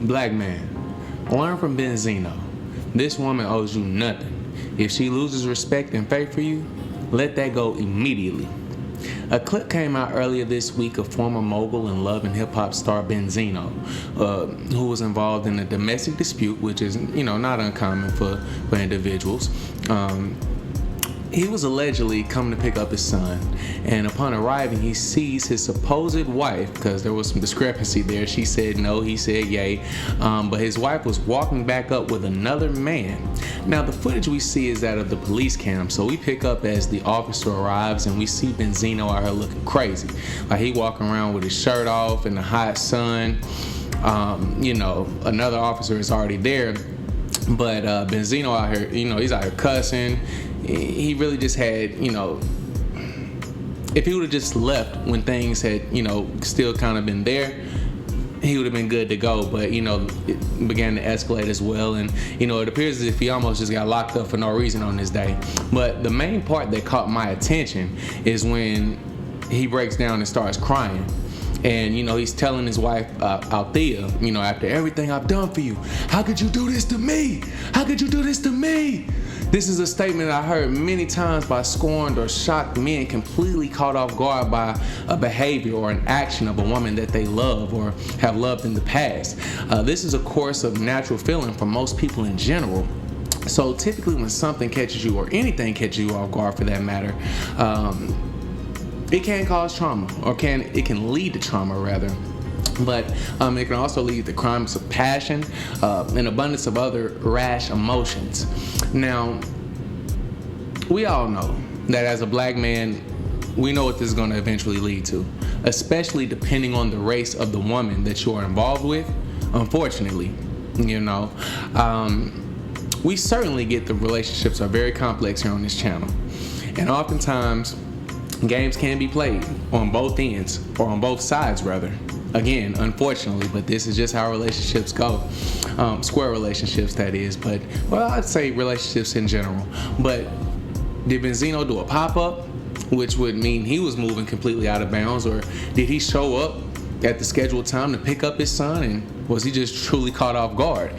Black man, learn from Benzino. This woman owes you nothing. If she loses respect and faith for you, let that go immediately. A clip came out earlier this week of former mogul and love and hip-hop star Benzino, who was involved in a domestic dispute, which is, not uncommon for individuals. He was allegedly coming to pick up his son, and upon arriving, he sees his supposed wife, because there was some discrepancy there. She said no, he said yay, but his wife was walking back up with another man. Now, the footage we see is that of the police cam, so we pick up as the officer arrives, and we see Benzino out here looking crazy. Like, he walking around with his shirt off in the hot sun. Another officer is already there, but Benzino out here, he's out here cussing. He really just had, if he would have just left when things had, still kind of been there, he would have been good to go. But, it began to escalate as well. And, it appears as if he almost just got locked up for no reason on this day. But the main part that caught my attention is when he breaks down and starts crying. And, he's telling his wife, Althea, after everything I've done for you, how could you do this to me? How could you do this to me? This is a statement I heard many times by scorned or shocked men completely caught off guard by a behavior or an action of a woman that they love or have loved in the past. This is a course of natural feeling for most people in general. So typically when something catches you, or anything catches you off guard for that matter, it can cause trauma, or it can lead to trauma rather. But it can also lead to crimes of passion, an abundance of other rash emotions. Now, we all know that as a black man, we know what this is going to eventually lead to, especially depending on the race of the woman that you are involved with. Unfortunately, we certainly get the relationships are very complex here on this channel, and oftentimes games can be played on both ends, or on both sides rather. Again, unfortunately, but this is just how relationships go. Square relationships, that is. But, I'd say relationships in general. But did Benzino do a pop-up, which would mean he was moving completely out of bounds? Or did he show up at the scheduled time to pick up his son, and was he just truly caught off guard,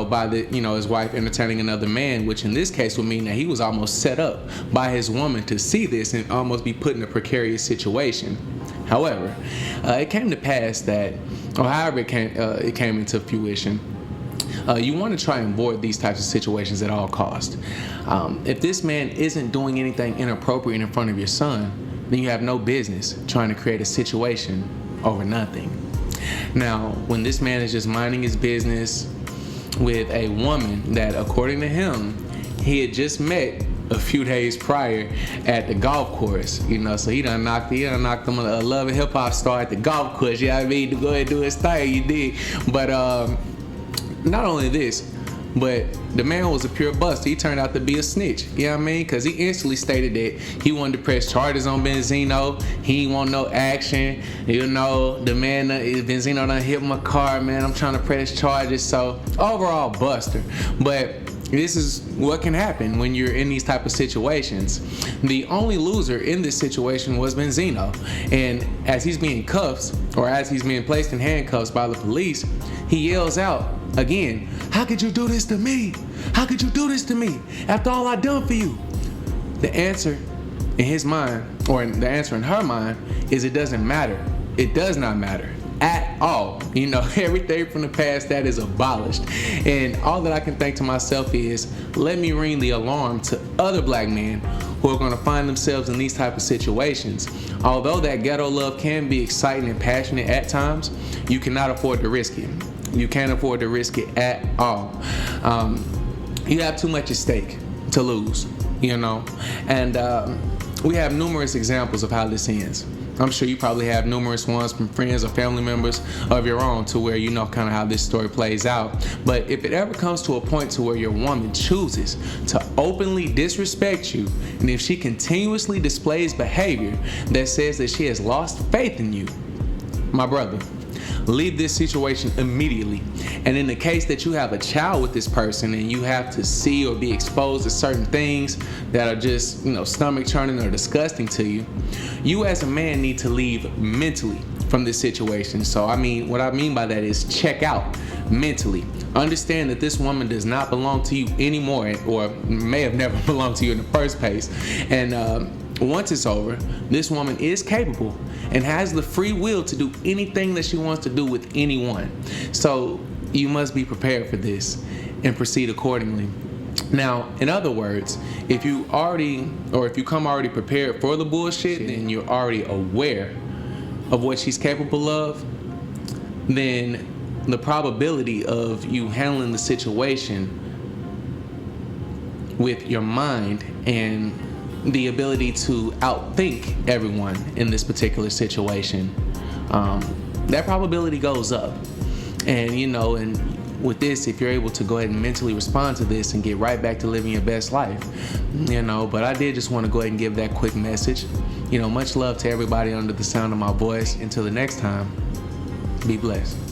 by his wife entertaining another man, which in this case would mean that he was almost set up by his woman to see this and almost be put in a precarious situation. However, it came to pass that, or however it came into fruition, you want to try and avoid these types of situations at all costs. If this man isn't doing anything inappropriate in front of your son, then you have no business trying to create a situation over nothing. Now, when this man is just minding his business with a woman that, according to him, he had just met a few days prior at the golf course, so he done knocked him a love and hip hop star at the golf course, to go ahead and do his thing, you did. But not only this, but the man was a pure bust. He turned out to be a snitch, because he instantly stated that he wanted to press charges on Benzino. He didn't want no action, the man, Benzino done hit my car, man, I'm trying to press charges. So overall buster. But this is what can happen when you're in these type of situations. The only loser in this situation was Benzino. And as he's being cuffed, or as he's being placed in handcuffs by the police, he yells out again, how could you do this to me? How could you do this to me after all I done for you? The answer in his mind, or the answer in her mind, is it doesn't matter. It does not matter at all. Everything from the past, that is abolished. And all that I can think to myself is, let me ring the alarm to other black men who are going to find themselves in these type of situations. Although that ghetto love can be exciting and passionate at times, you cannot afford to risk it. You can't afford to risk it at all. You have too much at stake to lose, and we have numerous examples of how this ends. I'm sure you probably have numerous ones from friends or family members of your own, to where kind of how this story plays out. But if it ever comes to a point to where your woman chooses to openly disrespect you, and if she continuously displays behavior that says that she has lost faith in you, my brother, leave this situation immediately. And in the case that you have a child with this person, and you have to see or be exposed to certain things that are just, stomach churning or disgusting to you, you as a man need to leave mentally from this situation. So what I mean by that is check out mentally. Understand that this woman does not belong to you anymore, or may have never belonged to you in the first place. And once it's over, this woman is capable and has the free will to do anything that she wants to do with anyone. So you must be prepared for this and proceed accordingly. Now, in other words, if you come already prepared for the bullshit, and you're already aware of what she's capable of, then the probability of you handling the situation with your mind and the ability to outthink everyone in this particular situation, that probability goes up. And with this, if you're able to go ahead and mentally respond to this and get right back to living your best life, but I did just want to go ahead and give that quick message. Much love to everybody under the sound of my voice. Until the next time, be blessed.